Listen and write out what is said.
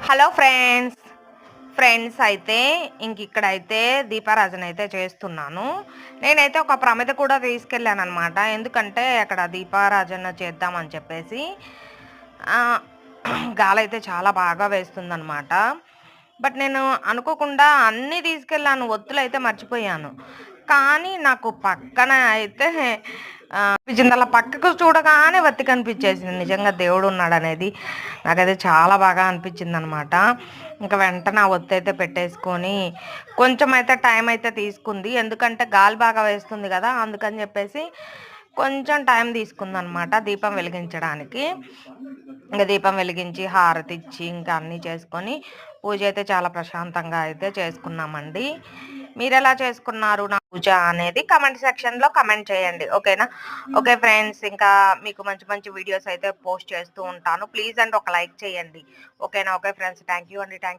Hello friends. అయితే ఇక్కడైతే దీపారాజన అయితే చేస్తున్నాను. నేనైతే ఒక ప్రమిద కూడా తీసుకెళ్ళాననమాట. ఎందుకంటే అక్కడ దీపారాజన చేద్దామని చెప్పేసి. గాలైతే చాలా బాగా వేస్తుందనమాట. బట్ నేను అనుకోకుండా అన్నీ తీసుకెళ్ళాను. ఒత్తులైతే మర్చిపోయాను. కానీ నాకు పక్కన అయితే అనిపించింది. అలా పక్కకు చూడగానే వత్తి కనిపించేసింది. నిజంగా దేవుడు ఉన్నాడనేది నాకైతే చాలా బాగా అనిపించిందనమాట. ఇంకా వెంటనే ఆ ఒత్తి అయితే పెట్టేసుకొని కొంచెం అయితే టైం అయితే తీసుకుంది. ఎందుకంటే గాలి బాగా వేస్తుంది కదా, అందుకని చెప్పేసి కొంచెం టైం తీసుకుందనమాట దీపం వెలిగించడానికి. ఇంకా దీపం వెలిగించి హారతి ఇచ్చి ఇంకా అన్నీ చేసుకొని పూజ అయితే చాలా ప్రశాంతంగా అయితే చేసుకున్నామండి. మీరు ఎలా చేసుకున్నారు నా పూజ అనేది కమెంట్ సెక్షన్లో కమెంట్ చేయండి. ఓకేనా? ఓకే ఫ్రెండ్స్, ఇంకా మీకు మంచి మంచి వీడియోస్ అయితే పోస్ట్ చేస్తూ ఉంటాను. ప్లీజ్ అండి ఒక లైక్ చేయండి. ఓకేనా? ఓకే ఫ్రెండ్స్, థ్యాంక్ యూ అండి. Thank you.